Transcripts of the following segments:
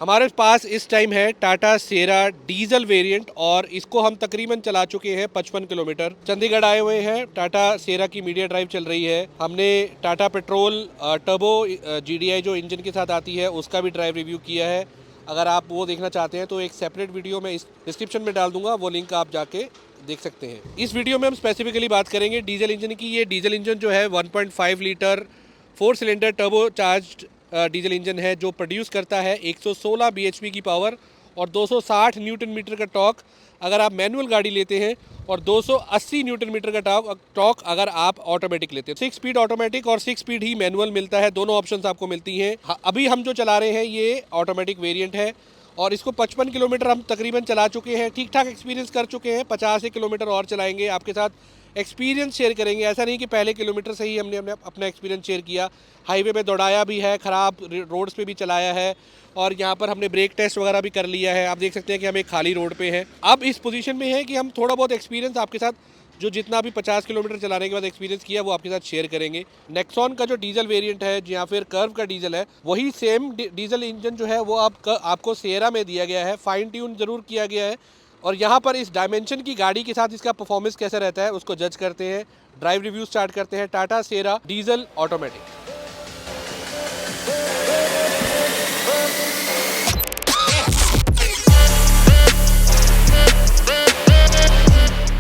हमारे पास इस टाइम है टाटा सेरा डीजल वेरिएंट और इसको हम तकरीबन चला चुके हैं 55 किलोमीटर। चंडीगढ़ आए हुए हैं, टाटा सेरा की मीडिया ड्राइव चल रही है। हमने टाटा पेट्रोल टर्बो GDI जो इंजन के साथ आती है उसका भी ड्राइव रिव्यू किया है। अगर आप वो देखना चाहते हैं तो एक सेपरेट वीडियो मैं इस डिस्क्रिप्शन में डाल दूंगा, वो लिंक आप जाके देख सकते हैं। इस वीडियो में हम स्पेसिफिकली बात करेंगे डीजल इंजन की। ये डीजल इंजन जो है 1.5 litre 4 cylinder turbo charged diesel engine है जो प्रोड्यूस करता है 116 bhp की पावर और 260 न्यूटन मीटर का टॉर्क अगर आप मैनुअल गाड़ी लेते हैं और 280 न्यूटन मीटर का टॉर्क अगर आप ऑटोमेटिक लेते हैं। 6 स्पीड ऑटोमेटिक और 6 स्पीड ही मैनुअल मिलता है, दोनों ऑप्शंस आपको मिलती हैं। अभी हम जो चला रहे हैं ये ऑटोमेटिक वेरिएंट है और इसको 55 किलोमीटर हम तकरीबन चला चुके हैं, ठीक ठाक एक्सपीरियंस कर चुके हैं। 50 किलोमीटर और चलाएंगे, आपके साथ एक्सपीरियंस शेयर करेंगे। ऐसा नहीं कि पहले किलोमीटर से ही हमने अपना एक्सपीरियंस शेयर किया, हाईवे पे दौड़ाया भी है, ख़राब रोड्स पे भी चलाया है और यहाँ पर हमने ब्रेक टेस्ट वगैरह भी कर लिया है। आप देख सकते हैं कि हम एक खाली रोड पे हैं। अब इस पोजीशन में है कि हम थोड़ा बहुत एक्सपीरियंस आपके साथ जो जितना भी 50 किलोमीटर चलाने के बाद एक्सपीरियंस किया वो आपके साथ शेयर करेंगे। नेक्सॉन का जो डीजल वेरिएंट है या फिर कर्व का डीजल है, वही सेम डीजल इंजन जो है वो आपको सेरा में दिया गया है, फाइन ट्यून जरूर किया गया है। और यहाँ पर इस डायमेंशन की गाड़ी के साथ इसका परफॉर्मेंस कैसा रहता है उसको जज करते हैं। ड्राइव रिव्यू स्टार्ट करते हैं टाटा सेरा डीजल ऑटोमेटिक।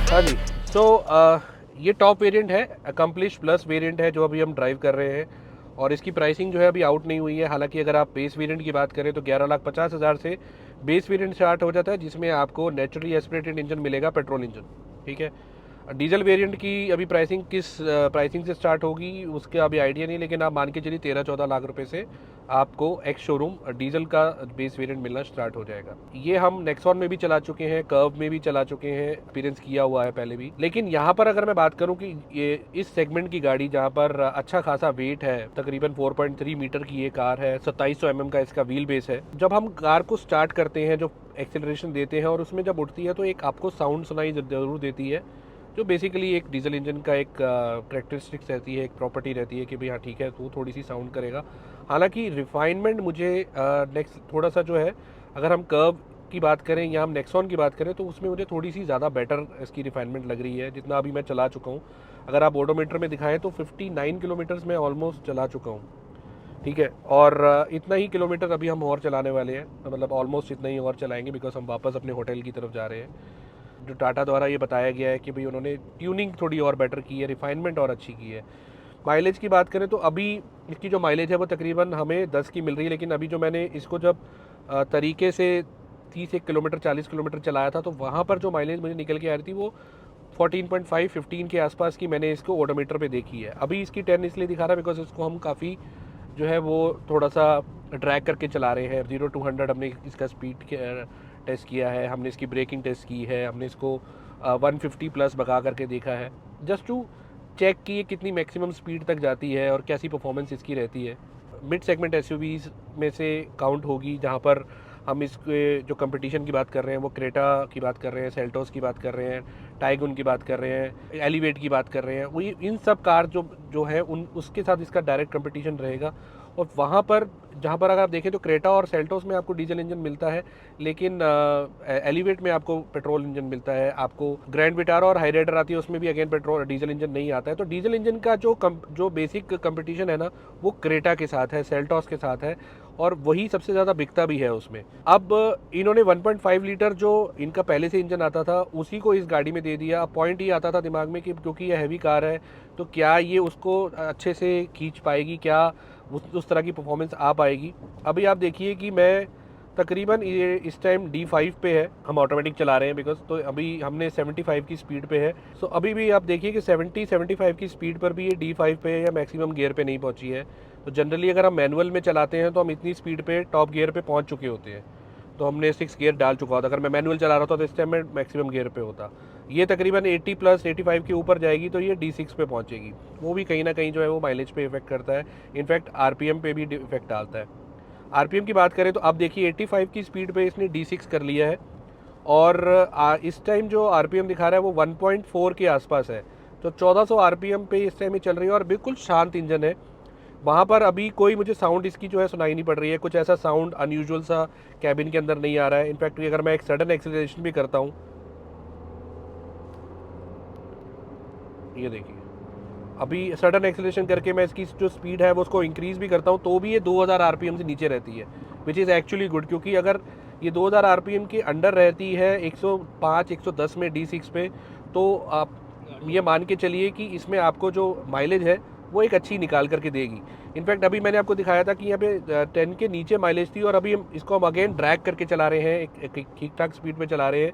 हाँ जी, सो ये टॉप वेरिएंट है, अकम्पलिश प्लस वेरिएंट है जो अभी हम ड्राइव कर रहे हैं और इसकी प्राइसिंग जो है अभी आउट नहीं हुई है। हालांकि अगर आप बेस वेरिएंट की बात करें तो 11,50,000 से बेस वेरिएंट स्टार्ट हो जाता है, जिसमें आपको नेचुरली एस्पिरेटेड इंजन मिलेगा, पेट्रोल इंजन। ठीक है, डीजल वेरिएंट की अभी प्राइसिंग किस प्राइसिंग से स्टार्ट होगी उसका अभी आइडिया नहीं, लेकिन आप मान के चलिए 13-14 लाख रुपए से आपको एक्स शोरूम डीजल का बेस वेरिएंट मिलना स्टार्ट हो जाएगा। ये हम नेक्सॉन में भी चला चुके हैं, कर्व में भी चला चुके हैं, एक्सपीरियंस किया हुआ है पहले भी। लेकिन यहाँ पर अगर मैं बात करूँ कि ये इस सेगमेंट की गाड़ी जहाँ पर अच्छा खासा वेट है, तकरीबन 4.3 मीटर की ये कार है, 2700 mm का इसका व्हील बेस है। जब हम कार को स्टार्ट करते हैं, जो एक्सेलरेशन देते हैं और उसमें जब उठती है तो एक आपको साउंड सुनाई जरूर देती है, जो बेसिकली एक डीजल इंजन का एक करेक्टरिस्टिक्स रहती है, एक प्रॉपर्टी रहती है कि भाई हाँ ठीक है तो थोड़ी सी साउंड करेगा। हालांकि रिफाइनमेंट मुझे नेक्स्ट थोड़ा सा जो है, अगर हम कर्व की बात करें या हम नेक्सॉन की बात करें तो उसमें मुझे थोड़ी सी ज़्यादा बेटर इसकी रिफाइनमेंट लग रही है जितना अभी मैं चला चुका हूँ। अगर आप ओडोमीटर में दिखाएं तो 59 किलोमीटर्स में ऑलमोस्ट चला चुका हूँ। ठीक है, और इतना ही किलोमीटर अभी हम और चलाने वाले हैं, मतलब ऑलमोस्ट इतना ही और चलाएंगे बिकॉज हम वापस अपने होटल की तरफ जा रहे हैं। जो टाटा द्वारा ये बताया गया है कि भाई उन्होंने ट्यूनिंग थोड़ी और बेटर की है, रिफाइनमेंट और अच्छी की है। माइलेज की बात करें तो अभी इसकी जो माइलेज है वो तकरीबन हमें 10 की मिल रही है, लेकिन अभी जो मैंने इसको जब तरीके से 30 किलोमीटर 40 किलोमीटर चलाया था तो वहाँ पर जो माइलेज मुझे निकल के आ रही थी वो 14.5 15 के आसपास की मैंने इसको ओडोमीटर पे देखी है। अभी इसकी 10 इसलिए दिखा रहा है बिकॉज इसको हम काफ़ी जो है वो थोड़ा सा ड्रैग करके चला रहे हैं। 0-100 हमने इसका स्पीड टेस्ट किया है, हमने इसकी ब्रेकिंग टेस्ट की है, हमने इसको 150 प्लस भगा करके देखा है जस्ट टू चेक कि ये कितनी मैक्सिमम स्पीड तक जाती है और कैसी परफॉर्मेंस इसकी रहती है। मिड सेगमेंट एसयूवीज में से काउंट होगी, जहाँ पर हम इसके जो कंपटीशन की बात कर रहे हैं वो क्रेटा की बात कर रहे हैं, सेल्टोस की बात कर रहे हैं, टाइगुन की बात कर रहे हैं, एलिवेट की बात कर रहे हैं। वही इन सब कार जो है उन उसके साथ इसका डायरेक्ट कंपटीशन रहेगा। और वहाँ पर जहाँ पर अगर आप देखें तो क्रेटा और सेल्टोस में आपको डीजल इंजन मिलता है, लेकिन एलिवेट में आपको पेट्रोल इंजन मिलता है। आपको ग्रैंड विटारा और हाईराइडर आती है, उसमें भी अगेन पेट्रोल डीजल इंजन नहीं आता है। तो डीजल इंजन का जो बेसिक कंपटीशन है ना वो क्रेटा के साथ है, सेल्टोस के साथ है और वही सबसे ज़्यादा बिकता भी है उसमें। अब इन्होंने 1.5 लीटर जो इनका पहले से इंजन आता था उसी को इस गाड़ी में दे दिया। अब पॉइंट ये आता था दिमाग में कि क्योंकि ये हैवी कार है तो क्या ये उसको अच्छे से खींच पाएगी, क्या उस तरह की परफॉर्मेंस आ पाएगी। अभी आप देखिए कि मैं तकरीबन ये इस टाइम D5 पे है, हम ऑटोमेटिक चला रहे हैं बिकॉज, तो अभी हमने 75 की स्पीड पे है। सो अभी भी आप देखिए कि 70-75 की स्पीड पर भी ये D5 पे या मैक्सिमम गियर पे नहीं पहुंची है। तो जनरली अगर हम मैनुअल में चलाते हैं तो हम इतनी स्पीड पे टॉप गियर पे पहुंच चुके होते हैं, तो हमने 6 गियर डाल चुका होता। अगर मैं मैनुअल चला रहा था तो इस टाइम मैं मैक्सिमम गियर पे होता। ये तकरीबन 80 प्लस 85 के ऊपर जाएगी तो ये D6 पे पहुंचेगी। वो भी कहीं ना कहीं जो है वो माइलेज पे इफेक्ट करता है, इनफैक्ट आरपीएम पे भी इफेक्ट डालता है। आरपीएम की बात करें तो अब देखिए 85 की स्पीड पे इसने D6 कर लिया है और इस टाइम जो आरपीएम दिखा रहा है वो 1.4 के आसपास है। तो 1400 आरपीएम पे इस टाइम ही चल रही है और बिल्कुल शांत इंजन है। वहाँ पर अभी कोई मुझे साउंड इसकी जो है सुनाई नहीं पड़ रही है, कुछ ऐसा साउंड अनयूजुअल सा कैबिन के अंदर नहीं आ रहा है। इनफैक्ट अगर मैं एक सडन एक्सेलरेशन भी करता हूँ, ये देखिए, अभी सडन एक्सेलरेशन करके मैं इसकी जो स्पीड है वो उसको इंक्रीज़ भी करता हूँ तो भी ये 2000 आरपीएम से नीचे रहती है, विच इज़ एक्चुअली गुड। क्योंकि अगर ये 2000 आरपीएम के अंडर रहती है 105 110 में D6 पे, तो आप ये मान के चलिए कि इसमें आपको जो माइलेज है वो एक अच्छी निकाल करके देगी। इनफैक्ट अभी मैंने आपको दिखाया था कि यहाँ पे 10 के नीचे माइलेज थी और अभी हम इसको हम अगेन ड्रैग करके चला रहे हैं, एक ठीक ठाक स्पीड पे चला रहे हैं,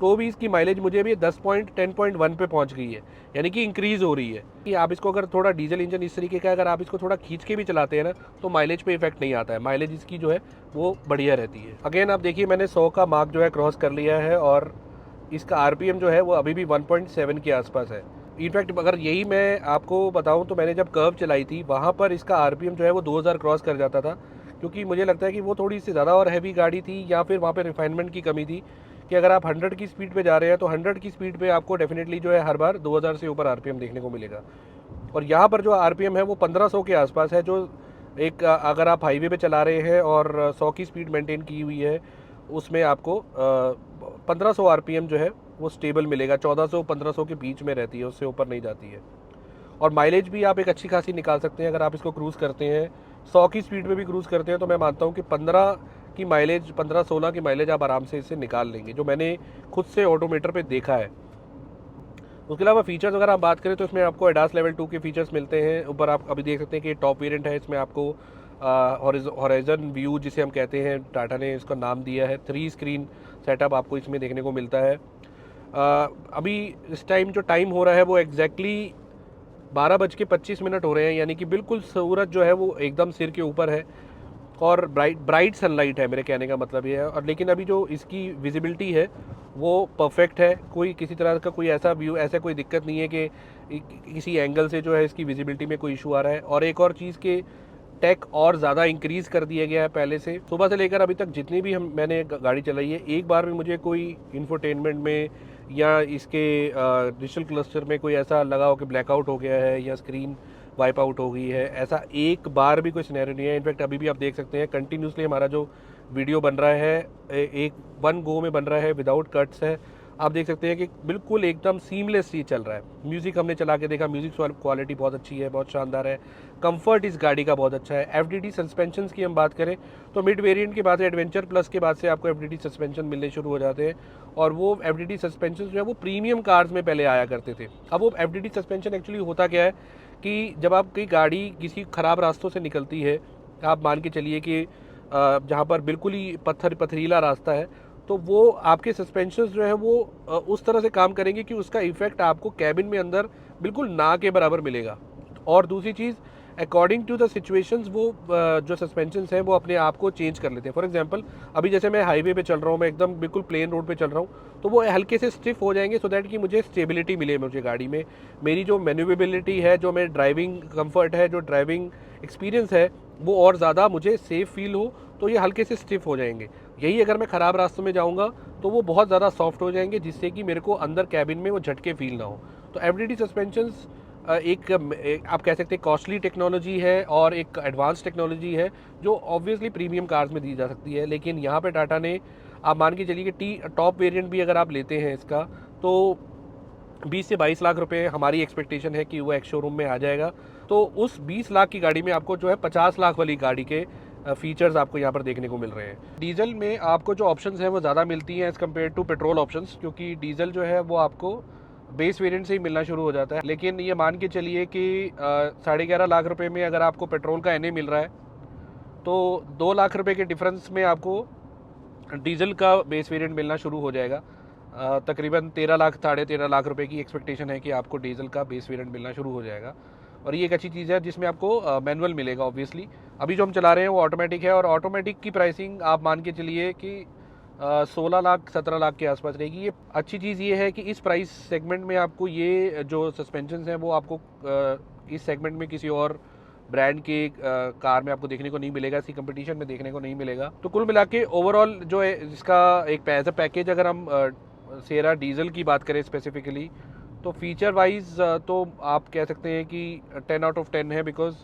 तो भी इसकी माइलेज मुझे अभी 10.1 पे पहुंच गई है, यानी कि इंक्रीज़ हो रही है। कि आप इसको अगर थोड़ा डीजल इंजन इस तरीके का अगर आप इसको थोड़ा खींच के भी चलाते हैं ना, तो माइलेज पे इफेक्ट नहीं आता है, माइलेज इसकी जो है वो बढ़िया रहती है। अगेन आप देखिए, मैंने 100 का मार्क जो है क्रॉस कर लिया है और इसका आरपीएम जो है वो अभी भी 1.7 के आसपास है। इनफैक्ट अगर यही मैं आपको बताऊं तो मैंने जब कर्व चलाई थी वहाँ पर इसका आरपीएम जो है वो 2000 क्रॉस कर जाता था, क्योंकि मुझे लगता है कि वो थोड़ी सी ज़्यादा और हैवी गाड़ी थी या फिर वहाँ पे रिफाइनमेंट की कमी थी कि अगर आप 100 की स्पीड पे जा रहे हैं तो 100 की स्पीड पे आपको डेफिनेटली जो है हर बार 2000 से ऊपर आरपीएम देखने को मिलेगा। और यहाँ पर जो आरपीएम है वो 1500 के आसपास है, जो एक अगर आप हाईवे पे चला रहे हैं और 100 की स्पीड मेंटेन की हुई है उसमें आपको 1500 आरपीएम जो है वो स्टेबल मिलेगा। 1400 1500 के बीच में रहती है, उससे ऊपर नहीं जाती है। और माइलेज भी आप एक अच्छी खासी निकाल सकते हैं अगर आप इसको क्रूज़ करते हैं, 100 की स्पीड पे भी क्रूज़ करते हैं तो मैं मानता हूँ कि 15 की माइलेज, 15-16 की माइलेज आप आराम से इससे निकाल लेंगे, जो मैंने खुद से ऑडोमीटर पे देखा है। उसके अलावा फीचर्स अगर आप बात करें तो इसमें आपको एडास लेवल 2 के फीचर्स मिलते हैं। ऊपर आप अभी देख सकते हैं कि टॉप वेरिएंट है, इसमें आपको हॉरिजन व्यू जिसे हम कहते हैं, टाटा ने इसका नाम दिया है, 3 स्क्रीन सेटअप आपको इसमें देखने को मिलता है। अभी इस टाइम जो टाइम हो रहा है वो एग्जैक्टली 12:25 हो रहे हैं, यानी कि बिल्कुल सूरज जो है वो एकदम सिर के ऊपर है और ब्राइट सनलाइट है, मेरे कहने का मतलब ये है। और लेकिन अभी जो इसकी विजिबिलिटी है वो परफेक्ट है, कोई किसी तरह का कोई ऐसा व्यू, ऐसा कोई दिक्कत नहीं है कि किसी एंगल से जो है इसकी विजिबिलिटी में कोई इशू आ रहा है। और एक और चीज़ के टेक और ज़्यादा इंक्रीज़ कर दिया गया है पहले से। सुबह से लेकर अभी तक जितनी भी मैंने गाड़ी चलाई है, एक बार भी मुझे कोई इंफोटेनमेंट में या इसके डिजिटल क्लस्टर में कोई ऐसा लगा हो कि ब्लैकआउट हो गया है या स्क्रीन वाइप आउट हो गई है, ऐसा एक बार भी कोई सिनेरियो नहीं है। इनफैक्ट अभी भी आप देख सकते हैं कंटिन्यूसली हमारा जो वीडियो बन रहा है एक वन गो में बन रहा है, विदाउट कट्स है। आप देख सकते हैं कि बिल्कुल एकदम सीमलेस ही चल रहा है। म्यूज़िक हमने चला के देखा, म्यूज़िक क्वालिटी बहुत अच्छी है, बहुत शानदार है। कंफर्ट इस गाड़ी का बहुत अच्छा है। एफडीटी सस्पेंशन की हम बात करें तो मिड वेरिएंट के बाद से, एडवेंचर प्लस के बाद से आपको एफडीटी सस्पेंशन मिलने शुरू हो जाते हैं। और वो एफडीटी सस्पेंशन जो है वो प्रीमियम कार्स में पहले आया करते थे। अब वो एफडीटी सस्पेंशन एक्चुअली होता क्या है कि जब आपकी गाड़ी किसी ख़राब रास्तों से निकलती है, आप मान के चलिए कि जहाँ पर बिल्कुल ही पथरीला रास्ता है, तो वो आपके सस्पेंशन जो है वो उस तरह से काम करेंगे कि उसका इफेक्ट आपको कैबिन में अंदर बिल्कुल ना के बराबर मिलेगा। और दूसरी चीज़, अकॉर्डिंग टू द सिचुएशंस वो जो सस्पेंशन हैं वो अपने आप को चेंज कर लेते हैं। फॉर एग्जांपल अभी जैसे मैं हाईवे पे चल रहा हूँ, मैं एकदम बिल्कुल प्लेन रोड पे चल रहा हूँ, तो वो हल्के से स्टिफ हो जाएंगे सो दैट कि मुझे स्टेबिलिटी मिले, मुझे गाड़ी में मेरी जो मैन्यूवेबिलिटी है, जो मेरी ड्राइविंग कंफर्ट है, जो ड्राइविंग एक्सपीरियंस है, वो और ज़्यादा मुझे सेफ़ फील हो, तो ये हल्के से स्टिफ हो जाएंगे। यही अगर मैं ख़राब रास्तों में जाऊँगा तो वो बहुत ज़्यादा सॉफ्ट हो जाएंगे, जिससे कि मेरे को अंदर कैबिन में वो झटके फील ना हो। तो एफडीटी सस्पेंशंस एक आप कह सकते हैं कॉस्टली टेक्नोलॉजी है और एक एडवांस टेक्नोलॉजी है जो ऑब्वियसली प्रीमियम कार्स में दी जा सकती है। लेकिन यहाँ पे टाटा ने, आप मान के चलिए कि टॉप वेरिएंट भी अगर आप लेते हैं इसका, तो 20 से 22 लाख रुपए हमारी एक्सपेक्टेशन है कि वो एक्स शोरूम में आ जाएगा। तो उस 20 लाख की गाड़ी में आपको जो है 50 लाख वाली गाड़ी के फीचर्स आपको यहाँ पर देखने को मिल रहे हैं। डीजल में आपको जो ऑप्शंस हैं वो ज़्यादा मिलती हैं as compared to petrol options, क्योंकि डीजल जो है वो आपको बेस वेरिएंट से ही मिलना शुरू हो जाता है। लेकिन ये मान के चलिए कि 11.5 लाख रुपए में अगर आपको पेट्रोल का एनए मिल रहा है, तो 2 लाख रुपए के डिफरेंस में आपको डीजल का बेस वेरिएंट मिलना शुरू हो जाएगा। तकरीबन 13 लाख, 13.5 लाख रुपए की एक्सपेक्टेशन है कि आपको डीजल का बेस वेरिएंट मिलना शुरू हो जाएगा। और ये एक अच्छी चीज़ है जिसमें आपको मैनुअल मिलेगा ऑब्वियसली। अभी जो हम चला रहे हैं वो ऑटोमेटिक है, और ऑटोमेटिक की प्राइसिंग आप मान के चलिए कि 16 लाख 17 लाख के आसपास रहेगी। ये अच्छी चीज़ ये है कि इस प्राइस सेगमेंट में आपको ये जो सस्पेंशन हैं वो आपको इस सेगमेंट में किसी और ब्रांड के कार में आपको देखने को नहीं मिलेगा, इसकी कंपटीशन में देखने को नहीं मिलेगा। तो कुल मिला के ओवरऑल जो है इसका एक एज अ पैकेज अगर हम सेरा डीजल की बात करें स्पेसिफिकली, तो फीचर वाइज तो आप कह सकते हैं कि 10 आउट ऑफ 10 है, बिकॉज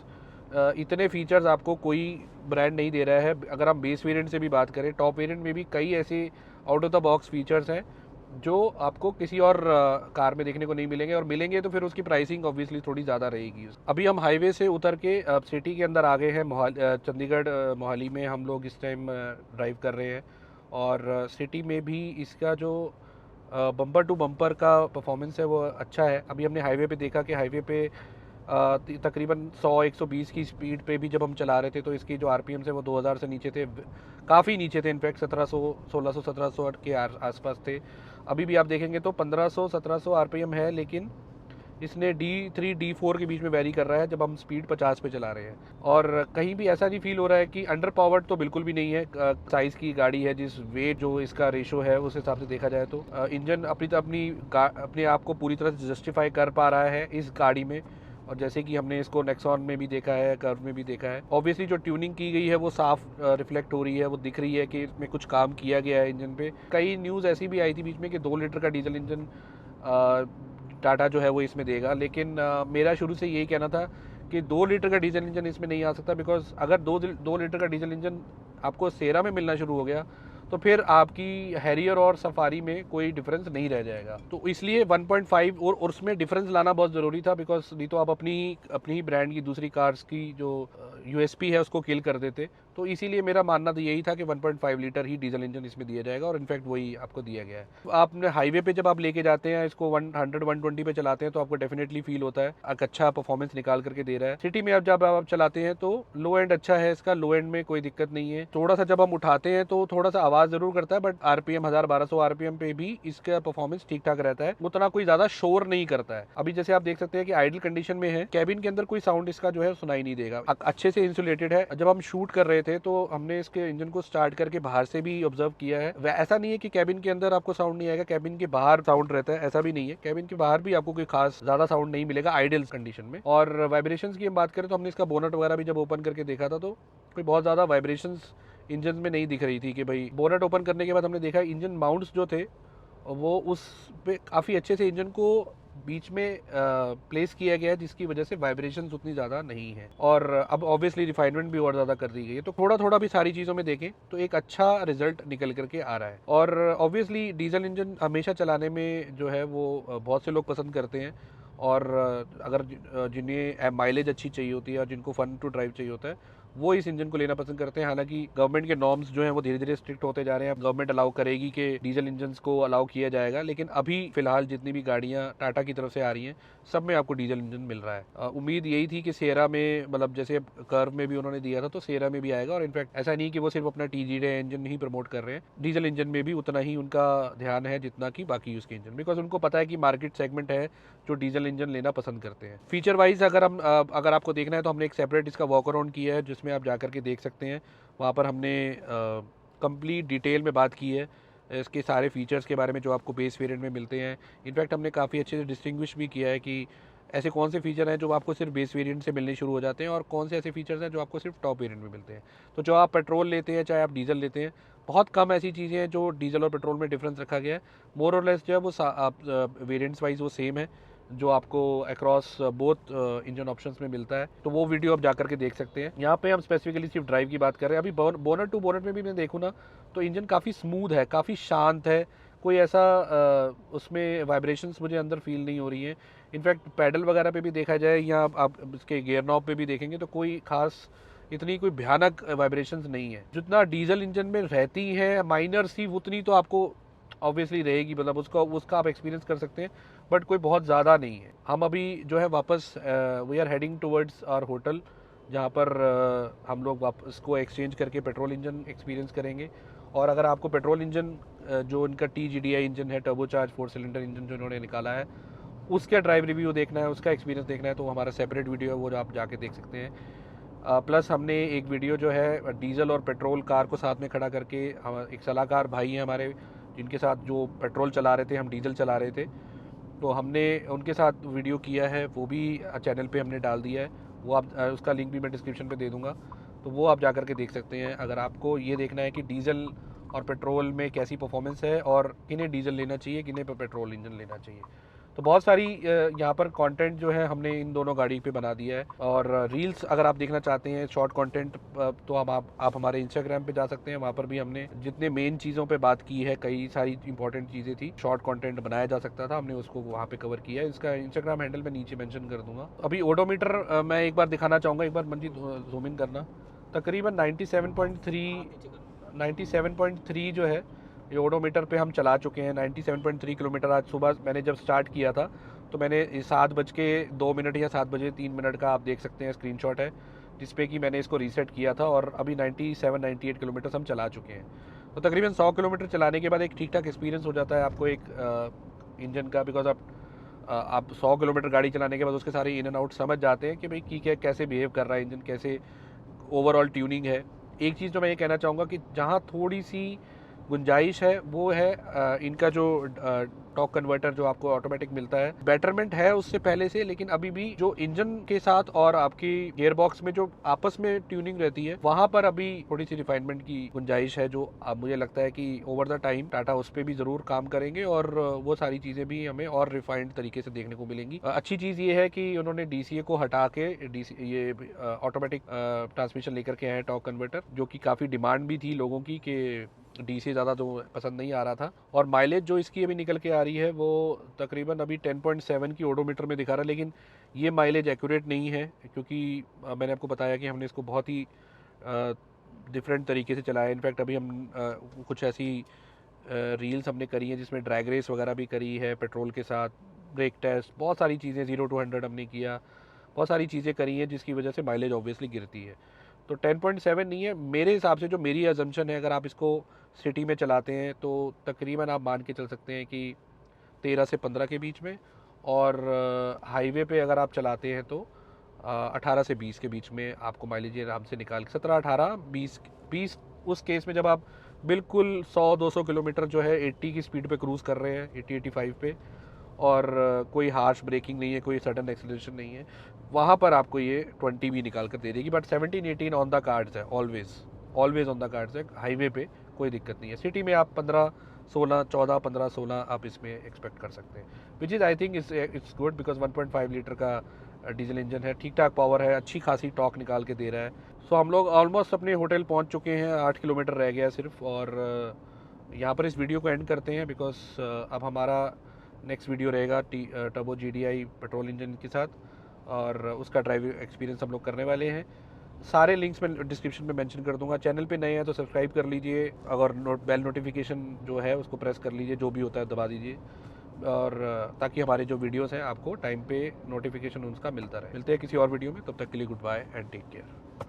इतने फीचर्स आपको कोई ब्रांड नहीं दे रहा है। अगर हम बेस वेरिएंट से भी बात करें, टॉप वेरिएंट में भी कई ऐसे out of the box features हैं जो आपको किसी और कार में देखने को नहीं मिलेंगे, और मिलेंगे तो फिर उसकी प्राइसिंग ऑब्वियसली थोड़ी ज़्यादा रहेगी। अभी हम हाईवे से उतर के सिटी के अंदर आ गए हैं। चंडीगढ़ मोहाली में हम लोग इस टाइम ड्राइव कर रहे हैं, और सिटी में भी इसका जो बम्पर टू बम्पर का परफॉर्मेंस है वो अच्छा है। अभी हमने हाईवे पे देखा कि हाईवे पे तकरीबन 100-120 की स्पीड पे भी जब हम चला रहे थे तो इसकी जो आरपीएम है वो 2000 से नीचे थे, काफ़ी नीचे थे। इनफैक्ट 1700, 1600, 1700 के आसपास थे। अभी भी आप देखेंगे तो 1500-1700 आरपीएम है, लेकिन इसने D3 D4 के बीच में वेरी कर रहा है जब हम स्पीड 50 पे चला रहे हैं। और कहीं भी ऐसा नहीं फील हो रहा है कि अंडर पावर्ड तो बिल्कुल भी नहीं है। साइज़ की गाड़ी है, जिस वेट जो इसका रेशो है उस हिसाब से देखा जाए तो इंजन अपने आप को पूरी तरह से जस्टिफाई कर पा रहा है इस गाड़ी में। और जैसे कि हमने इसको नेक्सॉन में भी देखा है, कर्व में भी देखा है, ऑब्वियसली जो ट्यूनिंग की गई है वो साफ रिफ्लेक्ट हो रही है, वो दिख रही है कि इसमें कुछ काम किया गया है इंजन पे। कई न्यूज़ ऐसी भी आई थी बीच में कि 2 लीटर का डीजल इंजन टाटा जो है वो इसमें देगा, लेकिन मेरा शुरू से यही कहना था कि 2 लीटर का डीजल इंजन इसमें नहीं आ सकता। बिकॉज अगर 2 लीटर का डीजल इंजन आपको सेरा में मिलना शुरू हो गया तो फिर आपकी हैरियर और सफारी में कोई डिफरेंस नहीं रह जाएगा। तो इसलिए 1.5 और उसमें डिफरेंस लाना बहुत ज़रूरी था, बिकॉज नहीं तो आप अपनी ही ब्रांड की दूसरी कार्स की जो यूएसपी है उसको किल कर देते। तो इसीलिए मेरा मानना तो यही था कि 1.5 लीटर ही डीजल इंजन इसमें दिया जाएगा, और इनफैक्ट वही आपको दिया गया है। आपने हाईवे पे जब आप लेके जाते हैं इसको 100-120 पे चलाते हैं तो आपको डेफिनेटली फील होता है एक अच्छा परफॉर्मेंस निकाल करके दे रहा है। सिटी में जब आप चलाते हैं तो लो एंड अच्छा है इसका, लो एंड में कोई दिक्कत नहीं है। थोड़ा सा जब हम उठाते हैं तो थोड़ा सा आवाज़ ज़रूर करता है, बट आरपीएम 1000-1200 आरपीएम पे भी इसका परफॉर्मेंस ठीक ठाक रहता है, उतना कोई ज़्यादा शोर नहीं करता है। अभी जैसे आप देख सकते हैं कि आइडल कंडीशन में है, कैबिन के अंदर कोई साउंड इसका जो है सुनाई नहीं देगा, अच्छे से इंसुलेटेड है। जब हम शूट कर रहे थे तो हमने इसके इंजन को स्टार्ट करके बाहर से भी ऑब्जर्व किया है। ऐसा नहीं है कि कैबिन के अंदर आपको साउंड नहीं आएगा, कैबिन के बाहर साउंड रहता है, ऐसा भी नहीं है। कैबिन के बाहर भी आपको कोई खास ज्यादा साउंड नहीं मिलेगा आइडल कंडीशन में। और वाइब्रेशंस की हम बात करें तो हमने इसका बोनट वगैरह भी जब ओपन करके देखा था तो कोई बहुत ज्यादा वाइब्रेशंस इंजन में नहीं दिख रही थी कि भाई। बोनट ओपन करने के बाद हमने देखा इंजन माउंट्स जो थे वो उस पे काफ़ी अच्छे से इंजन को बीच में प्लेस किया गया है, जिसकी वजह से वाइब्रेशंस उतनी ज़्यादा नहीं है। और अब ऑब्वियसली रिफाइनमेंट भी और ज़्यादा कर दी गई है, तो थोड़ा थोड़ा भी सारी चीज़ों में देखें तो एक अच्छा रिजल्ट निकल करके आ रहा है। और ऑब्वियसली डीजल इंजन हमेशा चलाने में जो है वो बहुत से लोग पसंद करते हैं, और अगर जिन्हें माइलेज अच्छी चाहिए होती है और जिनको फन टू ड्राइव चाहिए होता है वो इस इंजन को लेना पसंद करते हैं। हालांकि गवर्नमेंट के नॉर्म्स जो हैं वो धीरे धीरे स्ट्रिक्ट होते जा रहे हैं। गवर्नमेंट अलाउ करेगी कि डीजल इंजन को अलाउ किया जाएगा, लेकिन अभी फिलहाल जितनी भी गाड़ियां टाटा की तरफ से आ रही हैं सब में आपको डीजल इंजन मिल रहा है। उम्मीद यही थी कि सेरा में, मतलब जैसे कर्व में भी उन्होंने दिया था तो सेरा में भी आएगा। और इनफैक्ट ऐसा नहीं कि वो सिर्फ अपना TGD इंजन ही प्रमोट कर रहे हैं, डीजल इंजन में भी उतना ही उनका ध्यान है जितना कि बाकी यूज के इंजन, बिकॉज उनको पता है कि मार्केट सेगमेंट है जो डीजल इंजन लेना पसंद करते हैं। फीचर वाइज अगर आपको देखना है तो हमने एक सेपरेट इसका वॉक अराउंड किया है जिसमें आप जाकर के देख सकते हैं। वहाँ पर हमने कंप्लीट डिटेल में बात की है इसके सारे फीचर्स के बारे में जो आपको बेस वेरिएंट में मिलते हैं। इनफैक्ट हमने काफ़ी अच्छे से डिस्टिंग्विश भी किया है कि ऐसे कौन से फीचर हैं जो आपको सिर्फ बेस वेरिएंट से मिलने शुरू हो जाते हैं और कौन से ऐसे फीचर्स हैं जो आपको सिर्फ टॉप वेरिएंट में मिलते हैं। तो जो आप पेट्रोल लेते हैं चाहे आप डीजल लेते हैं, बहुत कम ऐसी चीज़ें हैं जो डीजल और पेट्रोल में डिफरेंस रखा गया है। मोर और लेस जो है वो वेरिएंट्स वाइज वो सेम है जो आपको अक्रॉस बोथ इंजन ऑप्शंस में मिलता है। तो वो वीडियो आप जाकर के देख सकते हैं। यहाँ पे हम स्पेसिफिकली सिर्फ ड्राइव की बात कर रहे हैं। अभी बोनट टू बोनट में भी मैं देखूँ ना तो इंजन काफ़ी स्मूथ है, काफ़ी शांत है, कोई ऐसा उसमें वाइब्रेशंस मुझे अंदर फील नहीं हो रही है। इनफैक्ट पैडल वगैरह पे भी देखा जाए या आप इसके गियर नॉब पे भी देखेंगे तो कोई खास इतनी कोई भयानक वाइब्रेशंस नहीं है। जितना डीजल इंजन में रहती है माइनर सी उतनी तो आपको ऑब्वियसली रहेगी, मतलब उसका आप एक्सपीरियंस कर सकते हैं, बट कोई बहुत ज़्यादा नहीं है। हम अभी जो है वापस we are heading towards our hotel, जहाँ पर हम लोग वापस को एक्सचेंज करके पेट्रोल इंजन एक्सपीरियंस करेंगे। और अगर आपको पेट्रोल इंजन जो इनका TGDI इंजन है, टर्बोचार्ज 4 सिलेंडर इंजन जो इन्होंने निकाला है, उसका ड्राइव रिव्यू देखना है, उसका एक्सपीरियंस देखना है, तो हमारा सेपरेट वीडियो है वो जो आप जाके देख सकते हैं। प्लस हमने एक वीडियो जो है डीजल और पेट्रोल कार को साथ में खड़ा करके, हम एक सलाहकार भाई हैं हमारे जिनके साथ जो पेट्रोल चला रहे थे, हम डीजल चला रहे थे, तो हमने उनके साथ वीडियो किया है, वो भी चैनल पे हमने डाल दिया है। वो आप उसका लिंक भी मैं डिस्क्रिप्शन पे दे दूँगा, तो वो आप जा कर के देख सकते हैं। अगर आपको ये देखना है कि डीजल और पेट्रोल में कैसी परफॉर्मेंस है और किन्हें डीजल लेना चाहिए, किन्हें पेट्रोल इंजन लेना चाहिए, तो बहुत सारी यहाँ पर कंटेंट जो है हमने इन दोनों गाड़ी पे बना दिया है। और रील्स अगर आप देखना चाहते हैं शॉर्ट कंटेंट, तो आप हमारे इंस्टाग्राम पे जा सकते हैं। वहाँ पर भी हमने जितने मेन चीज़ों पे बात की है, कई सारी इंपॉर्टेंट चीज़ें थी, शॉर्ट कंटेंट बनाया जा सकता था, हमने उसको वहाँ पे कवर किया है। इसका इंस्टाग्राम हैंडल मैं नीचे मेंशन कर दूंगा। अभी ओडोमीटर मैं एक बार दिखाना चाहूँगा, एक बार मंजीत जूम इन करना। तकरीबन 97.3 जो है ये ओडोमीटर पे हम चला चुके हैं। 97.3 किलोमीटर आज सुबह मैंने जब स्टार्ट किया था तो मैंने 7:02 या 7:03 का आप देख सकते हैं स्क्रीनशॉट है, जिसपे कि मैंने इसको रीसेट किया था और अभी 97-98 किलोमीटर हम चला चुके हैं। तो तकरीबन 100 किलोमीटर चलाने के बाद एक ठीक ठाक एक्सपीरियंस हो जाता है आपको एक इंजन का, बिकॉज आप 100 किलोमीटर गाड़ी चलाने के बाद उसके सारे इन एंड आउट समझ जाते हैं कि भाई की क्या कैसे बिहेव कर रहा है इंजन, कैसे ओवरऑल ट्यूनिंग है। एक चीज़ तो मैं ये कहना चाहूँगा कि जहाँ थोड़ी सी गुंजाइश है वो है इनका जो टॉर्क कन्वर्टर जो आपको ऑटोमेटिक मिलता है, बेटरमेंट है उससे पहले से, लेकिन अभी भी जो इंजन के साथ और आपकी गियर बॉक्स में जो आपस में ट्यूनिंग रहती है वहाँ पर अभी थोड़ी सी रिफाइनमेंट की गुंजाइश है, जो अब मुझे लगता है कि ओवर द टाइम टाटा उस पर भी ज़रूर काम करेंगे और वो सारी चीज़ें भी हमें और रिफाइंड तरीके से देखने को मिलेंगी। अच्छी चीज़ ये है कि उन्होंने DCA को हटा के ये ऑटोमेटिक ट्रांसमिशन लेकर के आए टॉर्क कन्वर्टर, जो कि काफ़ी डिमांड भी थी लोगों की कि DC ज़्यादा तो पसंद नहीं आ रहा था। और माइलेज जो इसकी अभी निकल के आ रही है वो तकरीबन अभी 10.7 की ओडोमीटर में दिखा रहा है, लेकिन ये माइलेज एक्यूरेट नहीं है, क्योंकि मैंने आपको बताया कि हमने इसको बहुत ही डिफरेंट तरीके से चलाया। इनफैक्ट अभी हम कुछ ऐसी रील्स हमने करी हैं जिसमें ड्रैग रेस वगैरह भी करी है पेट्रोल के साथ, ब्रेक टेस्ट, बहुत सारी चीज़ें 0 to 100 हमने किया, बहुत सारी चीज़ें करी हैं जिसकी वजह से माइलेज ऑब्वियसली गिरती है। तो 10.7 नहीं है मेरे हिसाब से, जो मेरी अजम्पशन है, अगर आप इसको सिटी में चलाते हैं तो तकरीबन आप मान के चल सकते हैं कि 13 से 15 के बीच में, और हाईवे पे अगर आप चलाते हैं तो 18 से 20 के बीच में आपको माइलेज आराम से निकाल के 17, 18, 20 उस केस में जब आप बिल्कुल 100-200 किलोमीटर जो है 80 की स्पीड पे क्रूज़ कर रहे हैं, 80-85 पे, और कोई हार्श ब्रेकिंग नहीं है, कोई सडन एक्सीलरेशन नहीं है, वहाँ पर आपको ये 20 भी निकाल कर दे देगी। बट 17-18 ऑन द कार्ड्स है, ऑलवेज ऑन द कार्ड्स है। हाईवे पे कोई दिक्कत नहीं है। सिटी में आप 15-16, 14-15-16 आप इसमें एक्सपेक्ट कर सकते हैं, which is I think it's good, because 1.5 litre का डीजल इंजन है, ठीक ठाक पावर है, अच्छी खासी टॉर्क निकाल के दे रहा है। सो हम लोग ऑलमोस्ट अपने होटल पहुंच चुके हैं, 8 किलोमीटर रह गया सिर्फ, और यहाँ पर इस वीडियो को एंड करते हैं, बिकॉज अब हमारा नेक्स्ट वीडियो रहेगा टर्बो GDI पेट्रोल इंजन के साथ, और उसका ड्राइविंग एक्सपीरियंस हम लोग करने वाले हैं। सारे लिंक्स मैं डिस्क्रिप्शन में मेंशन कर दूंगा। चैनल पे नए हैं तो सब्सक्राइब कर लीजिए, अगर बेल नोटिफिकेशन जो है उसको प्रेस कर लीजिए, जो भी होता है दबा दीजिए, और ताकि हमारे जो वीडियोस हैं आपको टाइम पे नोटिफिकेशन उनका मिलता रहे। मिलते हैं किसी और वीडियो में, तब तक के लिए goodbye and take care.